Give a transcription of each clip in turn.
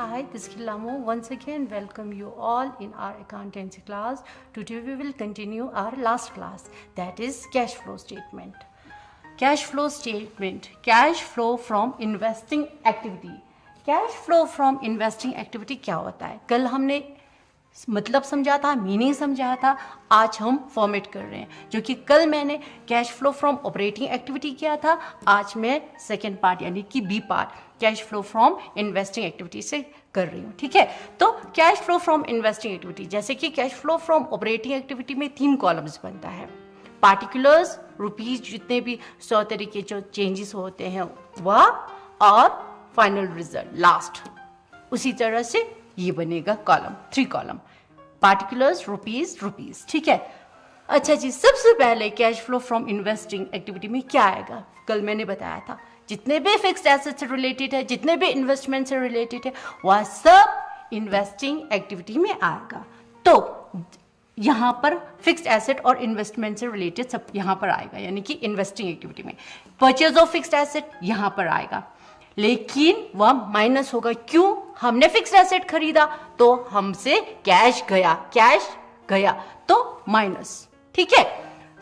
Hi, this is Khilamo. Once again, welcome you all in our accountancy class. Today we will continue our last class, that is cash flow statement. Cash flow statement, cash flow from investing activity. Cash flow from investing activity क्या होता है? कल हमने मतलब समझा था, meaning समझा था, आज हम फॉर्मेट कर रहे हैं, जो कि कल मैंने cash flow from operating activity किया था, आज मैं सेकेंड पार्ट यानी कि B part cash flow from investing activity से कर रही हूँ. ठीक है, तो cash flow from investing activity, जैसे कि cash flow from operating activity में 3 कॉलम्स बनता है. पार्टिकुलर्स, रुपीज, जितने भी 100 तरीके जो चेंजेस होते हैं वह, और फाइनल रिजल्ट लास्ट. उसी तरह से ये बनेगा column, 3 column, particulars, rupees, rupees. ठीक है, अच्छा जी, सबसे पहले cash flow from investing activity में क्या आएगा? कल मैंने बताया था, जितने भी फिक्स्ड एसेट से रिलेटेड है, जितने भी इन्वेस्टमेंट से रिलेटेड है, वह सब इन्वेस्टिंग एक्टिविटी में आएगा. तो यहाँ पर फिक्स्ड एसेट और इन्वेस्टमेंट से रिलेटेड सब यहाँ पर आएगा, यानी कि इन्वेस्टिंग एक्टिविटी में परचेज ऑफ फिक्स्ड एसेट यहाँ पर आएगा, लेकिन वह माइनस होगा. क्यों? हमने फिक्स्ड एसेट खरीदा तो हमसे कैश गया तो माइनस. ठीक है,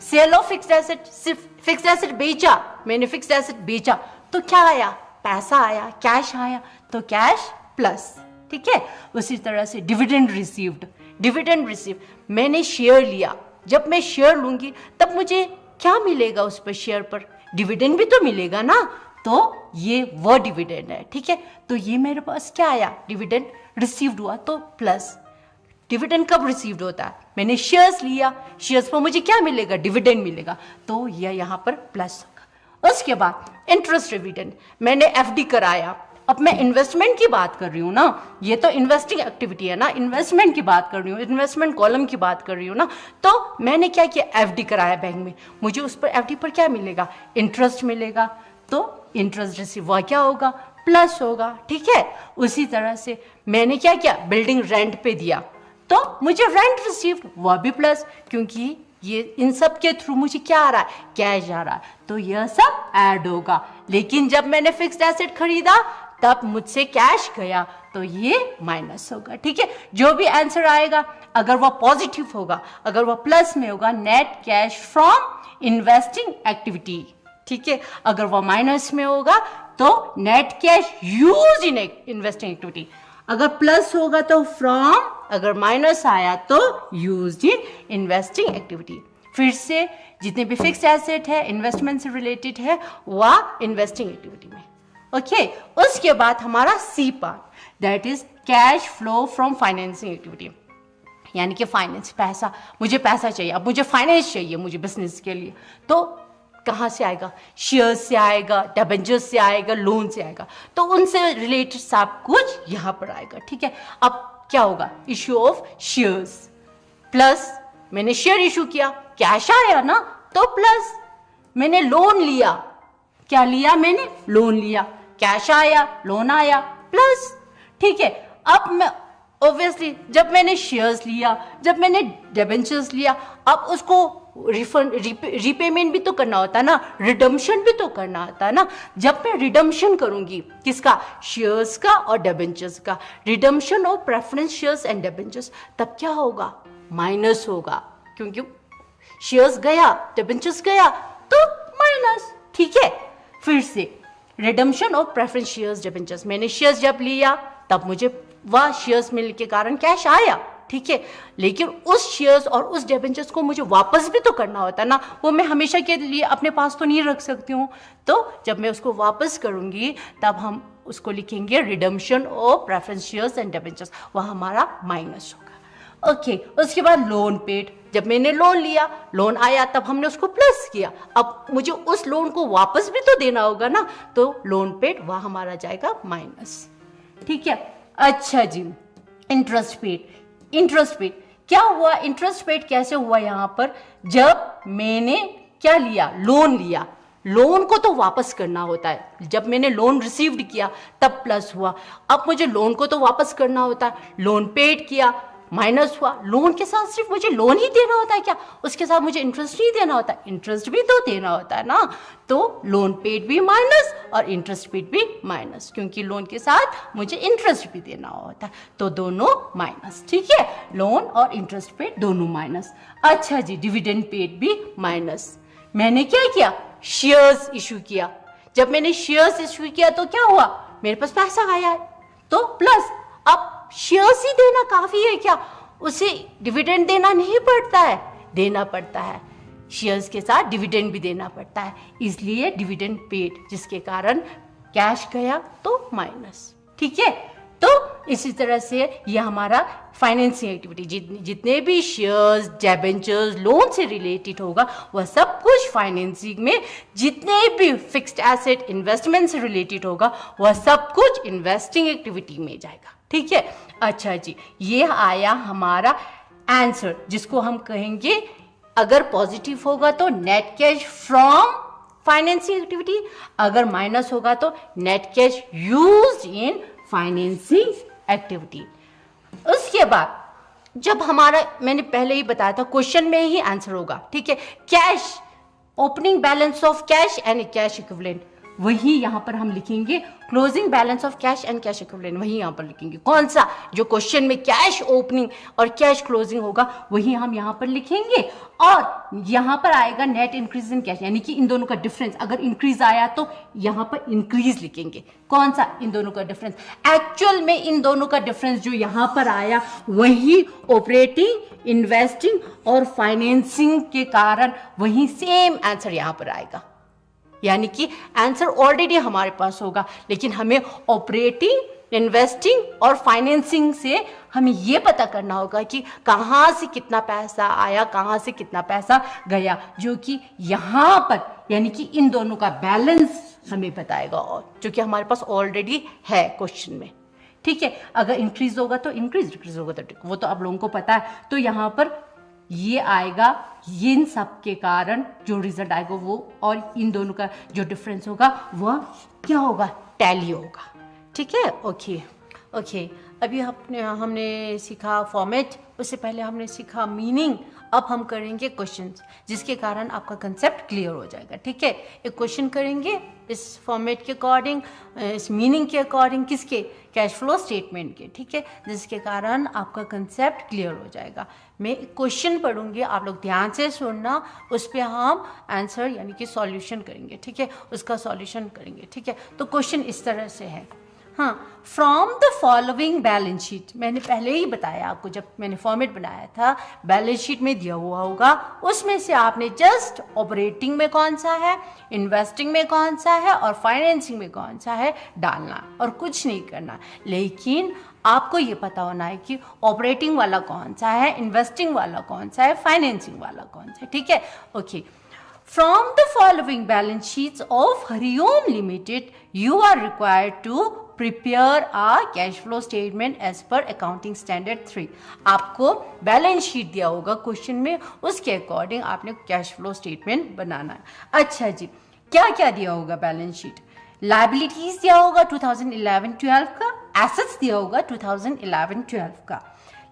सेल ऑफ फिक्स्ड एसेट, सिर्फ फिक्स्ड एसेट बेचा, मैंने फिक्स्ड एसेट बेचा तो क्या आया? पैसा आया, कैश आया, तो कैश प्लस. ठीक है, उसी तरह से डिविडेंड रिसीव्ड, मैंने शेयर लिया, जब मैं शेयर लूंगी तब मुझे क्या मिलेगा? उस पर शेयर पर डिविडेंड भी तो मिलेगा ना, तो ये वो डिविडेंड है. ठीक है, तो ये मेरे पास क्या आया? डिविडेंड रिसीव्ड हुआ तो प्लस. डिविडेंड कब रिसीव्ड होता है? मैंने शेयर्स लिया, शेयर्स पर मुझे क्या मिलेगा? डिविडेंड मिलेगा, तो यह यहाँ पर प्लस होगा. उसके बाद इंटरेस्ट डिविडेंड, मैंने एफडी कराया. अब मैं इन्वेस्टमेंट की बात कर रही हूँ ना, ये तो इन्वेस्टिंग एक्टिविटी है ना, इन्वेस्टमेंट की बात कर रही हूँ, इन्वेस्टमेंट कॉलम की बात कर रही हूँ ना, तो मैंने क्या किया? एफडी कराया बैंक में, मुझे उस पर एफडी पर क्या मिलेगा? इंटरेस्ट मिलेगा, तो इंटरेस्ट रिसीव हुआ क्या होगा? प्लस होगा. ठीक है, उसी तरह से मैंने क्या किया? बिल्डिंग रेंट पे दिया तो मुझे रेंट रिसीव्ड हुआ भी प्लस, क्योंकि ये इन सब के थ्रू मुझे क्या आ रहा है? कैश आ रहा है, तो यह सब ऐड होगा. लेकिन जब मैंने फिक्स्ड एसेट खरीदा तब मुझसे कैश गया, तो ये माइनस होगा. ठीक है, जो भी आंसर आएगा, अगर वह पॉजिटिव होगा, अगर वह प्लस में होगा, net cash from investing activity. ठीक है, अगर वह माइनस में होगा तो net cash use in investing activity. अगर प्लस होगा तो फ्रॉम, अगर माइनस आया तो यूज इन इन्वेस्टिंग एक्टिविटी. फिर से जितने भी फिक्स्ड एसेट है, इन्वेस्टमेंट से रिलेटेड है, वह इन्वेस्टिंग एक्टिविटी में. ओके, उसके बाद हमारा C part, that is cash flow from financing activity, यानी कि फाइनेंस, पैसा, मुझे पैसा चाहिए, अब मुझे फाइनेंस चाहिए, मुझे बिजनेस के लिए, तो कहाँ से आएगा? शेयर से आएगा, डिबेंचर्स से आएगा, लोन से आएगा, तो उनसे रिलेटेड सब कुछ यहाँ पर आएगा. ठीक है, अब क्या होगा? इश्यू ऑफ शेयर्स, प्लस मैंने शेयर इशू किया, कैश आया ना, तो प्लस. मैंने लोन लिया, क्या लिया? मैंने लोन लिया, कैश आया, लोन आया, प्लस. ठीक है, अब मैं ऑब्वियसली जब मैंने शेयर्स लिया, जब मैंने डिबेंचर्स लिया, अब उसको रिफंड, रीपेमेंट भी तो करना होता है ना, रिडम्पशन भी तो करना होता है ना. जब मैं रिडम्पशन करूंगी, किसका? शेयर्स का और डिबेंचर्स का, redemption of preference shares and debentures, तब क्या होगा? माइनस होगा, क्योंकि शेयर्स गया, डिबेंचर्स गया, तो माइनस. ठीक है, फिर से redemption of preference shares debentures, मैंने शेयर्स जब लिया तब मुझे वह शेयर्स मिलने के कारण कैश आया. ठीक है, लेकिन उस शेयर्स और उस डिबेंचर्स को मुझे वापस भी तो करना होता है ना, वो मैं हमेशा के लिए अपने पास तो नहीं रख सकती हूँ. तो जब मैं उसको वापस करूंगी तब हम उसको लिखेंगे redemption of preference shares and debentures, वह हमारा माइनस होगा. ओके, उसके बाद लोन पेड, जब मैंने लोन लिया, लोन आया, तब हमने उसको प्लस किया, अब मुझे उस लोन को वापस भी तो देना होगा ना, तो लोन पेड वह हमारा जाएगा माइनस. ठीक है, अच्छा जी, इंटरेस्ट पेड क्या हुआ? इंटरेस्ट पेड कैसे हुआ? यहाँ पर जब मैंने क्या लिया? लोन लिया, लोन को तो वापस करना होता है. जब मैंने लोन रिसीव्ड किया तब प्लस हुआ, अब मुझे लोन को तो वापस करना होता है, लोन पेड किया, माइनस हुआ। लोन के साथ सिर्फ मुझे लोन ही देना होता है क्या? उसके साथ मुझे इंटरेस्ट नहीं देना होता? इंटरेस्ट भी तो देना होता है ना। तो लोन पेड भी माइनस और इंटरेस्ट पेड भी माइनस, क्योंकि लोन के साथ मुझे इंटरेस्ट भी देना होता है, तो दोनों माइनस। ठीक है, लोन और इंटरेस्ट पेड दोनों माइनस। अच्छा जी, डिविडेंड पेड भी माइनस। मैंने क्या किया? शेयर्स इशू किया। जब मैंने शेयर्स इशू किया तो क्या हुआ? मेरे पास पैसा आया है, तो प्लस। अब शेयर्स ही देना काफी है क्या? उसे डिविडेंड देना नहीं पड़ता है? देना पड़ता है। शेयर्स के साथ डिविडेंड भी देना पड़ता है, इसलिए डिविडेंड पेड, जिसके कारण कैश गया तो माइनस। ठीक है, तो इसी तरह से ये हमारा फाइनेंसिंग एक्टिविटी, जितने भी शेयर्स, डिबेंचर्स, लोन से रिलेटेड होगा वह सब कुछ फाइनेंसिंग में, जितने भी फिक्स्ड एसेट इन्वेस्टमेंट से रिलेटेड होगा वह सब कुछ इन्वेस्टिंग एक्टिविटी में जाएगा। ठीक है, अच्छा जी, ये आया हमारा आंसर, जिसको हम कहेंगे अगर पॉजिटिव होगा तो net cash from financing activity, अगर माइनस होगा तो net cash used in financing activity. उसके बाद जब हमारा, मैंने पहले ही बताया था, क्वेश्चन में ही आंसर होगा। ठीक है, cash, opening balance of cash and cash equivalent, वही यहां पर हम लिखेंगे। Closing balance of cash and cash equivalent, वही यहां पर लिखेंगे। कौन सा? जो क्वेश्चन में कैश ओपनिंग और कैश क्लोजिंग होगा वही हम यहां पर लिखेंगे। और यहां पर आएगा नेट इंक्रीज इन कैश, यानी कि इन दोनों का डिफरेंस। अगर इंक्रीज आया तो यहां पर इंक्रीज लिखेंगे। कौन सा? इन दोनों का डिफरेंस। एक्चुअल में इन दोनों का डिफरेंस जो यहां पर आया वही ऑपरेटिंग, इन्वेस्टिंग और फाइनेंसिंग के कारण वही सेम आंसर यहां पर आएगा। यानी कि आंसर ऑलरेडी हमारे पास होगा, लेकिन हमें ऑपरेटिंग, इन्वेस्टिंग और फाइनेंसिंग से हमें यह पता करना होगा कि कहां से कितना पैसा आया, कहां से कितना पैसा गया, जो कि यहां पर यानी कि इन दोनों का बैलेंस हमें बताएगा, और जो कि हमारे पास ऑलरेडी है क्वेश्चन में। ठीक है, अगर इंक्रीज होगा तो इंक्रीज, डिक्रीज होगा तो वो तो आप लोगों को पता है। तो यहां पर ये आएगा, इन सब के कारण जो रिजल्ट आएगा वो, और इन दोनों का जो डिफरेंस होगा वह क्या होगा? टैली होगा। ठीक है, ओके ओके। अभी हमने सीखा फॉर्मेट, उससे पहले हमने सीखा मीनिंग। अब हम करेंगे क्वेश्चंस, जिसके कारण आपका कंसेप्ट क्लियर हो जाएगा। ठीक है, एक क्वेश्चन करेंगे इस फॉर्मेट के अकॉर्डिंग, इस मीनिंग के अकॉर्डिंग, किसके? कैश फ्लो स्टेटमेंट के। ठीक है, जिसके कारण आपका कंसेप्ट क्लियर हो जाएगा। मैं एक क्वेश्चन पढ़ूंगी, आप लोग ध्यान से सुनना, उस पर हम आंसर यानी कि सॉल्यूशन करेंगे। ठीक है, उसका सॉल्यूशन करेंगे। ठीक है, तो क्वेश्चन इस तरह से है। हाँ, from the following balance sheet, मैंने पहले ही बताया आपको जब मैंने फॉर्मेट बनाया था, बैलेंस शीट में दिया हुआ होगा, उसमें से आपने जस्ट ऑपरेटिंग में कौन सा है, इन्वेस्टिंग में कौन सा है और फाइनेंसिंग में कौन सा है डालना, और कुछ नहीं करना। लेकिन आपको ये पता होना है कि ऑपरेटिंग वाला कौन सा है, इन्वेस्टिंग वाला कौन सा है, फाइनेंसिंग वाला कौन सा है। ठीक है, okay. From the following balance sheets of Hariom Limited, you are required to prepare a cash flow statement as per accounting standard 3. आपको बैलेंस शीट दिया होगा क्वेश्चन में, उसके अकॉर्डिंग आपने कैश फ्लो स्टेटमेंट बनाना है। अच्छा जी, क्या क्या दिया होगा बैलेंस शीट? लायबिलिटीज दिया होगा 2011-12 का, एसेट्स दिया होगा 2011-12 का।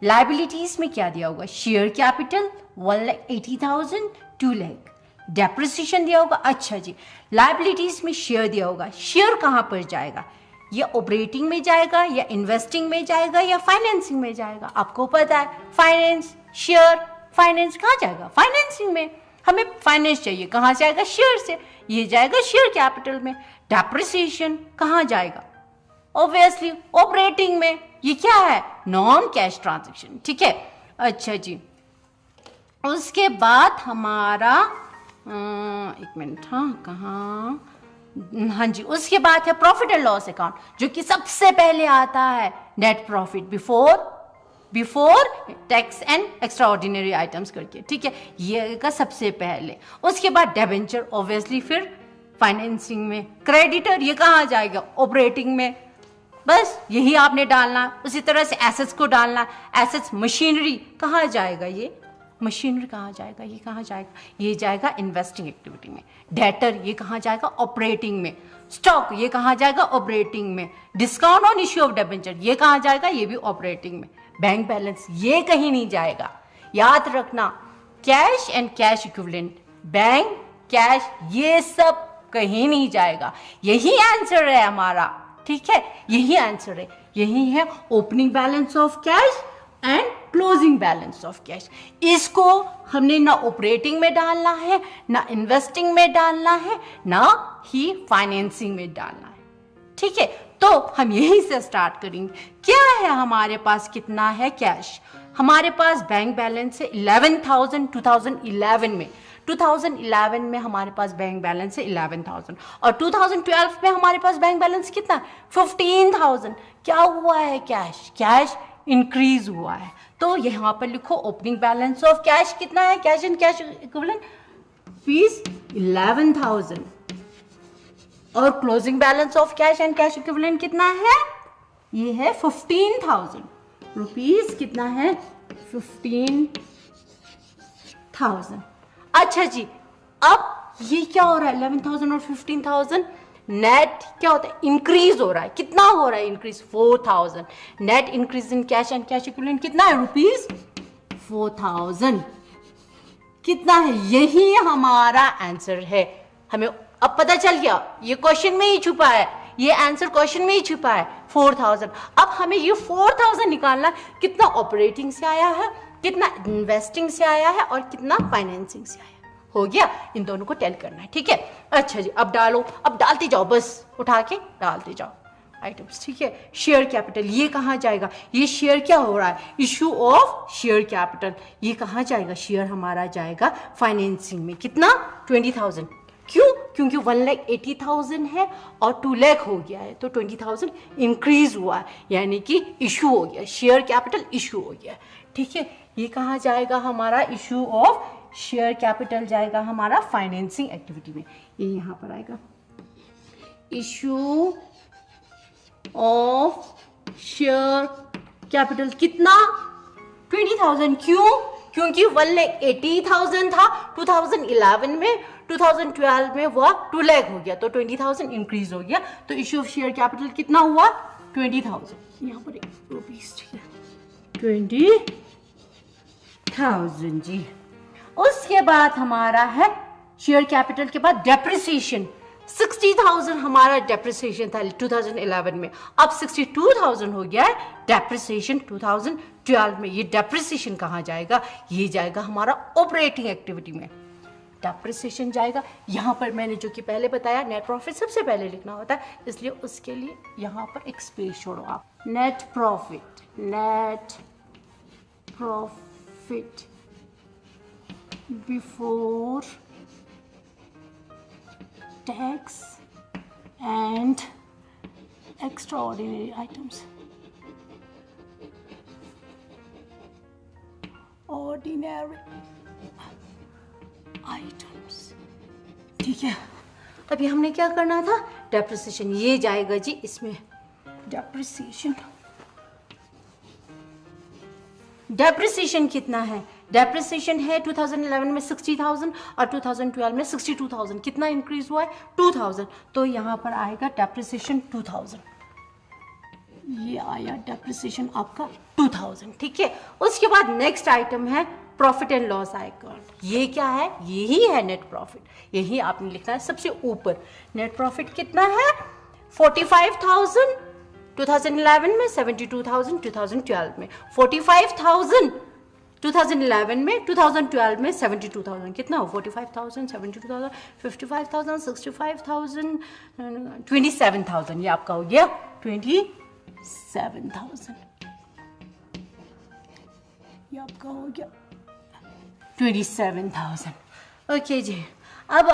लायबिलिटीज में क्या दिया होगा? Share capital 1,80,000, 2 lakh. डेप्रिसिएशन दिया होगा। अच्छा जी, लायबिलिटीज में शेयर दिया होगा। शेयर कहां पर जाएगा? ये ऑपरेटिंग में जाएगा या इन्वेस्टिंग में जाएगा या फाइनेंसिंग में जाएगा? आपको पता है, फाइनेंस, शेयर, फाइनेंस कहां जाएगा? फाइनेंसिंग में। हमें फाइनेंस चाहिए, कहां जाएगा? शेयर से, ये जाएगा शेयर कैपिटल में। डेप्रिसिएशन कहां जाएगा? ऑब्वियसली ऑपरेटिंग में। ये क्या है? Non cash transaction. ठीक है, अच्छा जी। उसके बाद हमारा एक मिनट, हाँ कहाँ, हाँ जी, उसके बाद है प्रॉफिट एंड लॉस अकाउंट, जो कि सबसे पहले आता है। Net profit before tax and extra ordinary items करके। ठीक है, ये का सबसे पहले। उसके बाद डेबेंचर, ऑब्वियसली फिर फाइनेंसिंग में। क्रेडिटर, ये कहाँ जाएगा? ऑपरेटिंग में। बस यही आपने डालना। उसी तरह से एसेट्स को डालना। एसेट्स, मशीनरी कहाँ जाएगा? ये मशीनरी कहाँ जाएगा? ये कहाँ जाएगा? ये जाएगा इन्वेस्टिंग एक्टिविटी में। डेटर, ये कहाँ जाएगा? ऑपरेटिंग में। स्टॉक, ये कहाँ जाएगा? ऑपरेटिंग में। Discount on issue of debenture, ये कहाँ जाएगा? ये भी ऑपरेटिंग में। बैंक बैलेंस, ये कहीं नहीं जाएगा। याद रखना, cash and cash equivalent, bank, cash, ये सब कहीं नहीं जाएगा। यही आंसर है हमारा, ठीक है, यही आंसर है। यही है opening balance of cash and closing balance of cash. इसको हमने ना ऑपरेटिंग में डालना है, ना इन्वेस्टिंग में डालना है, ना ही फाइनेंसिंग में डालना है, ठीक है। तो हम यहीं से स्टार्ट करेंगे। क्या है हमारे पास, कितना है कैश? हमारे पास बैंक बैलेंस है 11,000 2011 में। 2011 में हमारे पास बैंक बैलेंस है 11,000 और 2012 में हमारे पास बैंक बैलेंस कितना, 15,000। क्या हुआ है, कैश, कैश इंक्रीज हुआ है। तो यहाँ पर लिखो ओपनिंग बैलेंस ऑफ कैश कितना है, cash and cash equivalent rupees 11,000 और closing balance of cash and cash equivalent कितना है, ये है 15,000 रुपीज। कितना है, 15,000। अच्छा जी, अब ये क्या हो रहा है, 11,000 और 15,000 नेट क्या होता है, इंक्रीज हो रहा है। कितना हो रहा है increase, 4,000। Net increase in cash and cash equivalent कितना है, रुपीज 4,000। कितना है, यही हमारा आंसर है। हमें अब पता चल गया, ये क्वेश्चन में ही छुपा है, ये आंसर क्वेश्चन में ही छुपा है, 4,000। अब हमें ये 4,000 निकालना, कितना ऑपरेटिंग से आया है, कितना इन्वेस्टिंग से आया है और कितना फाइनेंसिंग से आया है। हो गया, इन दोनों को टेल करना है, ठीक है। अच्छा जी, अब डालो, अब डालते जाओ, बस उठा के डालते जाओ आइटम्स, ठीक है। शेयर कैपिटल, ये कहाँ जाएगा, ये शेयर क्या हो रहा है, इशू ऑफ शेयर कैपिटल, ये कहाँ जाएगा, शेयर हमारा जाएगा फाइनेंसिंग में। कितना, 20,000। क्यों, क्योंकि 1,80,000 है और 2 लाख हो गया है, तो 20,000 इंक्रीज हुआ है, यानी कि इशू हो गया, शेयर कैपिटल इशू हो गया, ठीक है। ये कहाँ जाएगा हमारा, इशू ऑफ शेयर कैपिटल जाएगा हमारा फाइनेंसिंग एक्टिविटी में, ये यहाँ पर आएगा, इशू ऑफ शेयर कैपिटल कितना, 20,000। क्यों, क्योंकि 1,80,000 था 2011 में, 2012 में वह 2 लाख हो गया, तो 20,000 इंक्रीज हो गया, तो इशू ऑफ शेयर कैपिटल कितना हुआ, 20,000। यहाँ पर रुपीस, ठीक है, 20,000 जी। उसके बाद हमारा है शेयर कैपिटल के बाद डेप्रिसिएशन, 60,000 हमारा डेप्रिसिएशन था 2011 में, अब 62,000 हो गया है डेप्रिसिएशन 2012 में। ये डेप्रिसिएशन कहाँ जाएगा, ये जाएगा हमारा ऑपरेटिंग एक्टिविटी में, डेप्रिसिएशन जाएगा। यहाँ पर मैंने जो कि पहले बताया, नेट प्रॉफिट सबसे पहले लिखना होता है, इसलिए उसके लिए यहाँ पर एक स्पेस छोड़ो आप, net profit, net profit before tax and extraordinary items, ordinary items, ठीक है। अभी हमने क्या करना था, डेप्रिसिएशन, ये जाएगा जी इसमें, डेप्रिसिएशन, डेप्रिसिएशन कितना है, डेप्रिसिएशन है 2011 में 60,000 और 2012 में 62,000। कितना इंक्रीज हुआ है, 2,000, तो यहाँ पर आएगा डेप्रिसिएशन 2,000, ये आया डेप्रिसिएशन आपका 2,000, ठीक है। उसके बाद नेक्स्ट आइटम है प्रॉफिट एंड लॉस अकाउंट। ये क्या है, यही है नेट प्रॉफिट, यही आपने लिखना है सबसे ऊपर। नेट प्रॉफिट कितना है, 45,000 2011 में, 72,000 2012 में, 45,000 2011 में, 2012 में 72,000। कितना हो, 45,000, 72,000, 55,000, 65,000, 27,000, ये आपका हो गया 27,000, ये आपका हो गया 27,000। ओके जी, अब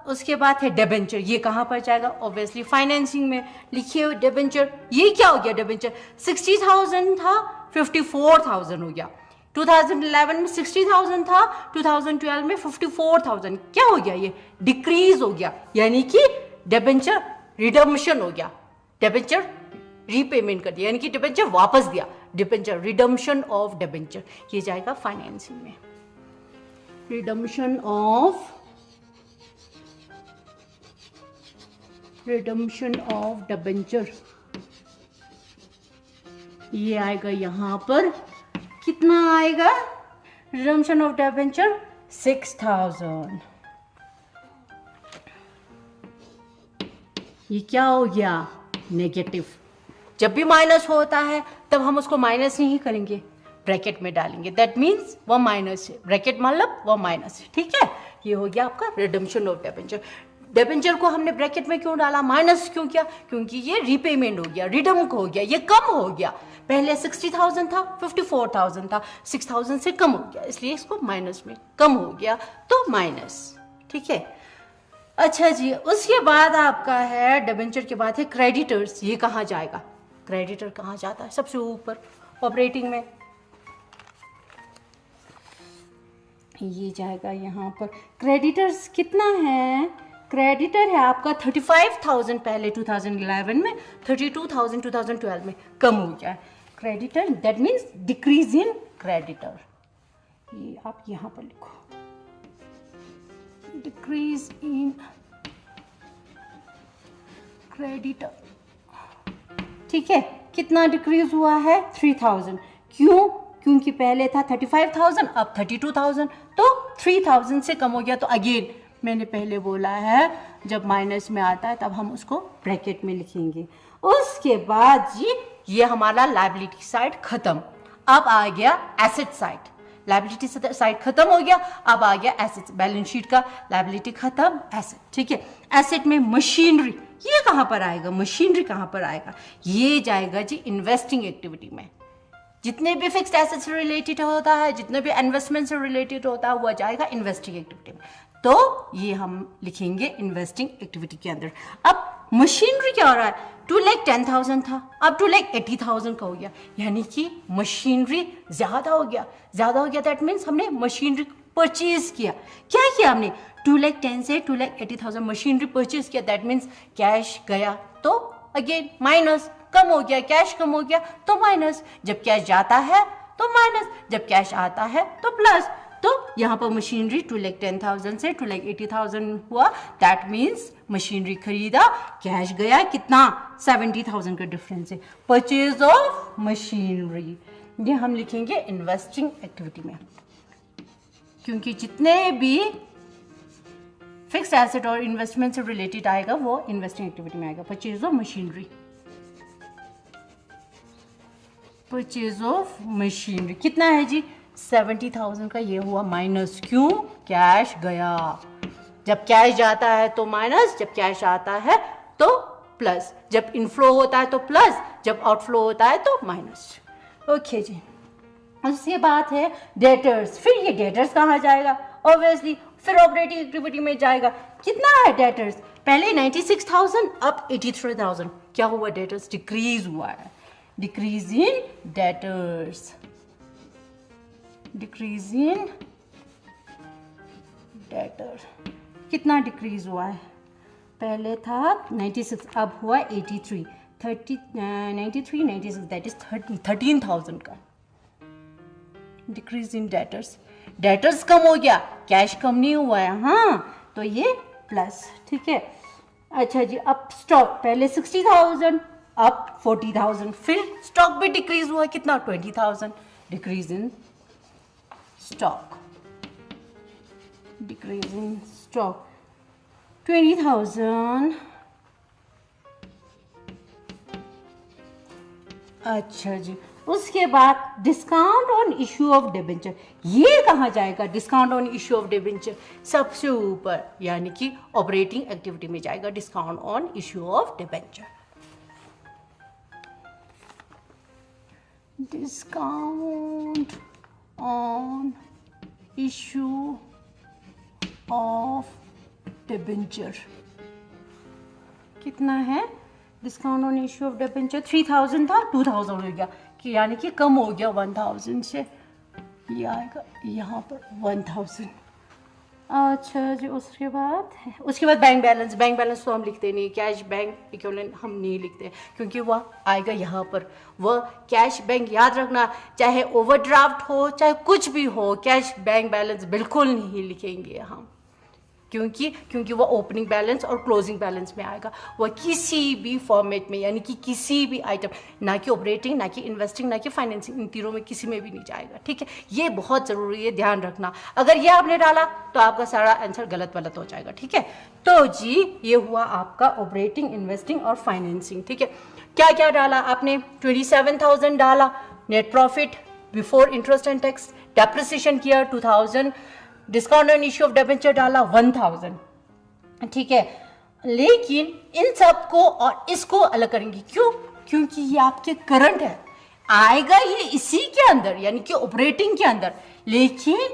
उसके बाद है डिबेंचर, ये कहाँ पर जाएगा, ऑब्वियसली फाइनेंसिंग में। लिखिए डिबेंचर, ये क्या हो गया, डिबेंचर 60,000 था 54,000 हो गया, 2011 में 60,000 था, 2012 में 54,000। क्या हो गया, ये डिक्रीज हो गया, यानी कि डिबेंचर रिडम्पशन हो गया, डिबेंचर रीपेमेंट कर दिया, यानी कि डिबेंचर वापस दिया, डिबेंचर रिडम्पशन ऑफ डिबेंचर, ये जाएगा फाइनेंसिंग में, रिडम्पशन ऑफ डिबेंचर, ये आएगा यहां पर कितना आएगा? Redemption of debenture 6000। ये क्या हो गया? नेगेटिव। जब भी माइनस होता है तब हम उसको माइनस नहीं करेंगे, ब्रैकेट में डालेंगे। दैट मीन्स वो माइनस है, ब्रैकेट मतलब वो माइनस है। ठीक है, ये हो गया आपका रिडम्पशन ऑफ डिबेंचर। डिबेंचर को हमने ब्रैकेट में क्यों डाला, माइनस क्यों किया? क्योंकि ये रीपेमेंट हो गया, रिडम हो गया, ये कम हो गया। पहले 60,000 था, 54,000 था, 6,000 से कम हो गया, इसलिए इसको माइनस में कम हो गया, तो माइनस। ठीक है, अच्छा जी, उसके बाद आपका है डिबेंचर के बाद है क्रेडिटर्स। ये कहाँ जाएगा? क्रेडिटर कहाँ जाता है? सबसे ऊपर ऑपरेटिंग में। ये जाएगा यहाँ पर। क्रेडिटर्स कितना है? क्रेडिटर है आपका 35,000 पहले 2011 में, 32,000 2012 में, कम हो गया है creditor. That means decrease in creditor. ये आप यहाँ पर लिखो, डिक्रीज इन क्रेडिटर। ठीक है, कितना डिक्रीज हुआ है? 3,000। क्यों? क्योंकि पहले था 35,000, अब 32,000, तो 3,000 से कम हो गया। तो अगेन मैंने पहले बोला है, जब माइनस में आता है तब हम उसको ब्रैकेट में लिखेंगे। उसके बाद जी ये हमारा लायबिलिटी साइड खत्म, अब आ गया एसेट साइड। लायबिलिटी साइड खत्म हो गया, अब आ गया एसेट। बैलेंस शीट का लायबिलिटी खत्म, एसेट। ठीक है, एसेट में मशीनरी, ये कहाँ पर आएगा? मशीनरी कहाँ पर आएगा? ये जाएगा जी इन्वेस्टिंग एक्टिविटी में। जितने भी फिक्स्ड एसेट से रिलेटेड होता है, जितने भी इन्वेस्टमेंट से रिलेटेड होता है, वो जाएगा इन्वेस्टिंग एक्टिविटी में। तो ये हम लिखेंगे इन्वेस्टिंग एक्टिविटी के अंदर। अब मशीनरी क्या हो रहा है? 2,10,000 था, अब 2,80,000 का हो गया, यानी कि मशीनरी ज्यादा हो गया। ज्यादा हो गया दैट मीन्स हमने मशीनरी परचेज किया। क्या किया हमने? 2,10,000 से 2,80,000 मशीनरी परचेज किया। दैट मीन्स कैश गया तो अगेन माइनस, कम हो गया, कैश कम हो गया तो माइनस। जब कैश जाता है तो माइनस, जब कैश आता है तो प्लस। तो यहाँ पर मशीनरी 2,10,000 से 2,80,000 हुआ। दैट मीन्स मशीनरी खरीदा, कैश गया, कितना? 70,000 का डिफरेंस है। परचेज ऑफ मशीनरी, ये हम लिखेंगे इन्वेस्टिंग एक्टिविटी में, क्योंकि जितने भी फिक्स्ड एसेट और इन्वेस्टमेंट से रिलेटेड आएगा वो इन्वेस्टिंग एक्टिविटी में आएगा। Purchase of machinery, purchase of machinery कितना है जी? 70,000 का। ये हुआ माइनस, क्यों? कैश गया। जब कैश जाता है तो माइनस, जब कैश आता है तो प्लस। जब इनफ्लो होता है तो प्लस, जब आउटफ्लो होता है तो माइनस। ओके जी, उसके बाद है डेटर्स। फिर ये डेटर्स कहाँ जाएगा? ऑब्वियसली फिर ऑपरेटिंग एक्टिविटी में जाएगा। कितना है डेटर्स? पहले 96,000, अब 83,000। क्या हुआ? डेटर्स डिक्रीज हुआ है। Decrease in debtors, decrease in debtor. कितना डिक्रीज हुआ है? पहले था 96, अब हुआ 83, 93, 96, दैट इज 13,000 का डिक्रीज इन डेटर्स। डेटर्स कम हो गया, कैश कम नहीं हुआ है। हाँ, तो ये प्लस। ठीक है, अच्छा जी, अब स्टॉक पहले 60,000, अब 40,000। फिर स्टॉक भी डिक्रीज हुआ, कितना? 20,000। Decrease in stock, decrease in stock 20,000। अच्छा जी, उसके बाद discount on issue of debenture. ये कहाँ जाएगा? Discount on issue of debenture सबसे ऊपर, यानी कि ऑपरेटिंग एक्टिविटी में जाएगा discount on issue of debenture. Discount on issue of debenture कितना है? Discount on issue of debenture 3,000 था, 2,000 हो गया, कि यानी कि कम हो गया 1,000 से। ये आएगा यहाँ पर 1,000। अच्छा जी, उसके बाद बैंक बैलेंस। बैंक बैलेंस तो हम लिखते नहीं, कैश बैंक इक्विवेलेंट हम नहीं लिखते, क्योंकि वह आएगा यहाँ पर। वह कैश बैंक, याद रखना, चाहे ओवरड्राफ्ट हो चाहे कुछ भी हो, कैश बैंक बैलेंस बिल्कुल नहीं लिखेंगे हम। क्योंकि वो ओपनिंग बैलेंस और क्लोजिंग बैलेंस में आएगा, वह किसी भी फॉर्मेट में, यानी कि किसी भी आइटम, ना कि ऑपरेटिंग, ना कि इन्वेस्टिंग, ना कि फाइनेंसिंग, इन तीनों में किसी में भी नहीं जाएगा। ठीक है, ये बहुत ज़रूरी है, ध्यान रखना। अगर ये आपने डाला तो आपका सारा आंसर गलत हो जाएगा। ठीक है, तो जी ये हुआ आपका ऑपरेटिंग, इन्वेस्टिंग और फाइनेंसिंग। ठीक है, क्या क्या डाला आपने? 27,000 डाला, net profit before interest and tax, depreciation किया 2,000, discount on issue of debenture डाला 1,000। ठीक है, लेकिन इन सब को और इसको अलग करेंगे, क्यों? क्योंकि ये आपके करंट है, आएगा ये इसी के अंदर, यानी कि ऑपरेटिंग के अंदर, लेकिन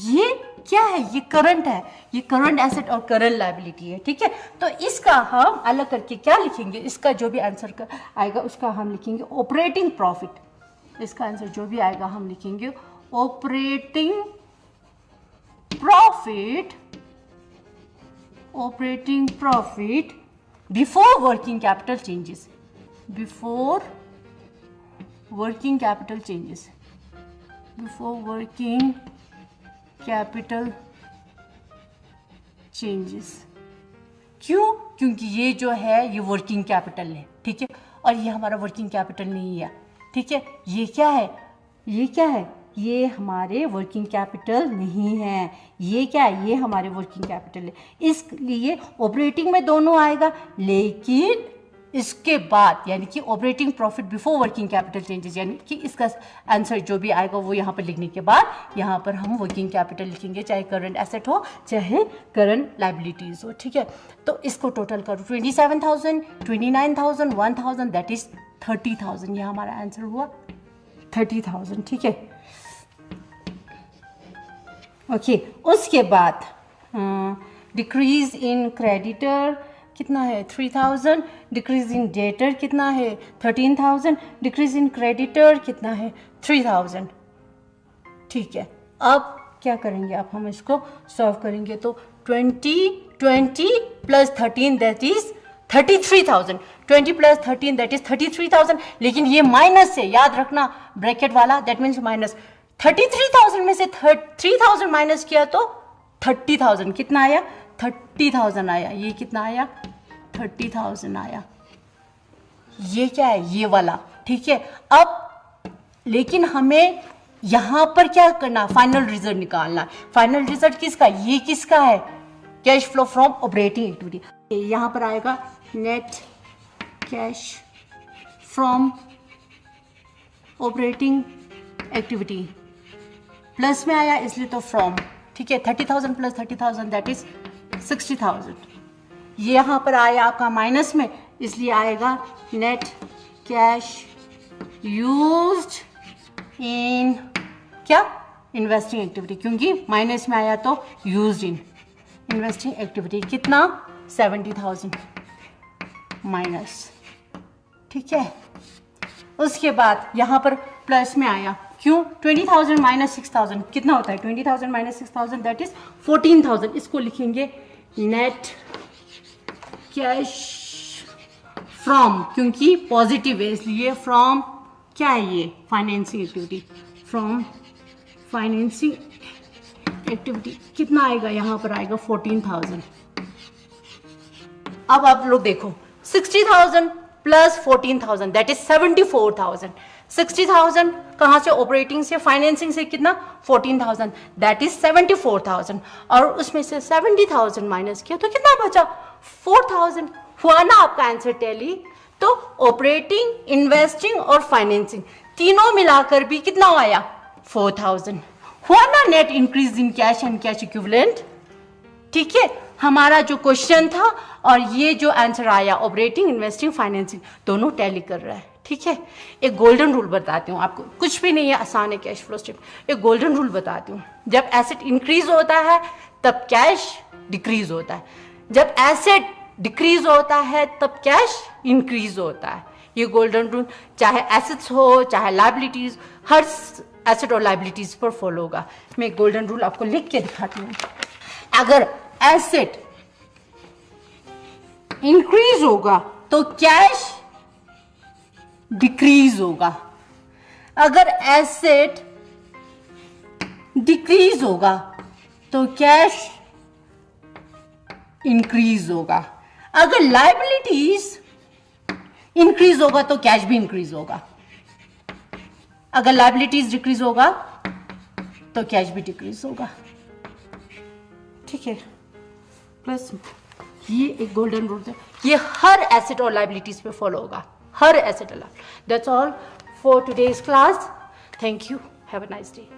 ये क्या है? ये करंट है, ये करंट एसेट और करंट लायबिलिटी है। ठीक है, तो इसका हम अलग करके क्या लिखेंगे? इसका जो भी आंसर आएगा उसका हम लिखेंगे ऑपरेटिंग प्रॉफिट। इसका आंसर जो भी आएगा हम लिखेंगे operating profit, operating profit before working capital changes, before working capital changes, before working capital changes. क्यों? क्योंकि ये जो है ये वर्किंग कैपिटल है। ठीक है, और ये हमारा वर्किंग कैपिटल नहीं है। ठीक है, ये क्या है? ये क्या है? ये हमारे वर्किंग कैपिटल नहीं है। ये क्या है? ये हमारे वर्किंग कैपिटल है। इसलिए ऑपरेटिंग में दोनों आएगा, लेकिन इसके बाद यानी कि operating profit before working capital changes, यानी कि इसका आंसर जो भी आएगा वो यहाँ पर लिखने के बाद यहाँ पर हम वर्किंग कैपिटल लिखेंगे, चाहे करंट एसेट हो चाहे करंट लाइबिलिटीज हो। ठीक है, तो इसको टोटल करो, 27,000, 29,000, 1,000, दैट इज 30,000। यह हमारा आंसर हुआ 30,000। ठीक है, ओके, उसके बाद डिक्रीज इन क्रेडिटर कितना है? 3,000। डिक्रीज इन डेटर कितना है? 13,000। डिक्रीज इन क्रेडिटर कितना है? 3,000। ठीक है, अब क्या करेंगे? अब हम इसको सॉल्व करेंगे, तो 20 plus 13 that is 33,000, 20 plus 13 that is 33,000। लेकिन ये माइनस से, याद रखना ब्रैकेट वाला, दैट मीन्स माइनस। 33,000 में से 3,000 माइनस किया तो 30,000 कितना आया? 30,000 आया। ये कितना आया? 30,000 आया। ये क्या है? ये वाला। ठीक है, अब लेकिन हमें यहां पर क्या करना? फाइनल रिजल्ट निकालना। फाइनल रिजल्ट किसका? ये किसका है? Cash flow from operating activity. यहां पर आएगा net cash from operating activity, plus में आया इसलिए तो फ्रॉम। ठीक है, 30,000 प्लस 30,000 दैट इज 60,000। ये यहाँ पर आया आपका माइनस में, इसलिए आएगा नेट कैश यूज्ड इन क्या? इन्वेस्टिंग एक्टिविटी, क्योंकि माइनस में आया तो यूज्ड इन इन्वेस्टिंग एक्टिविटी। कितना? 70,000 माइनस। ठीक है, उसके बाद यहाँ पर प्लस में आया, क्यों? 20,000 माइनस 6,000 कितना होता है? 20,000 माइनस 6,000 दैट इज 14,000। इसको लिखेंगे नेट कैश फ्रॉम, क्योंकि पॉजिटिव है इसलिए फ्रॉम क्या है? ये financing activity, from financing activity. कितना आएगा? यहाँ पर आएगा 14,000। अब आप लोग देखो, 60,000 प्लस 14,000 दैट इज 74,000। 60,000 कहाँ से? ऑपरेटिंग से, फाइनेंसिंग से कितना? 14,000 दैट इज 74,000। और उसमें से 70,000 माइनस किया तो कितना बचा? 4,000। हुआ ना आपका आंसर टैली? तो ऑपरेटिंग, इन्वेस्टिंग और फाइनेंसिंग तीनों मिलाकर भी कितना आया? 4,000। हुआ ना net increase in cash and cash equivalent. ठीक है, हमारा जो क्वेश्चन था और ये जो आंसर आया ऑपरेटिंग, इन्वेस्टिंग, फाइनेंसिंग दोनों टैली कर रहा है। ठीक है, एक गोल्डन रूल बताती हूँ आपको, कुछ भी नहीं है, आसान है कैश फ्लो स्टेटमेंट। एक गोल्डन रूल बताती हूँ, जब एसेट इंक्रीज होता है तब कैश डिक्रीज होता है, जब एसेट डिक्रीज होता है तब कैश इंक्रीज होता है। ये गोल्डन रूल चाहे एसेट्स हो चाहे लाइबिलिटीज, हर एसेट और लाइबिलिटीज पर फॉलो होगा। मैं एक गोल्डन रूल आपको लिख के दिखाती हूँ। अगर एसेट इंक्रीज होगा तो कैश डिक्रीज होगा, अगर एसेट डिक्रीज होगा तो कैश इंक्रीज होगा। अगर लाइबिलिटीज इंक्रीज होगा तो कैश भी इंक्रीज होगा, अगर लाइबिलिटीज डिक्रीज होगा तो कैश भी डिक्रीज होगा। ठीक है, प्लस ये एक गोल्डन रूल है, ये हर एसेट और लाइबिलिटीज पे फॉलो होगा, हर एसेट और। That's all for today's class. Thank you, have a nice day.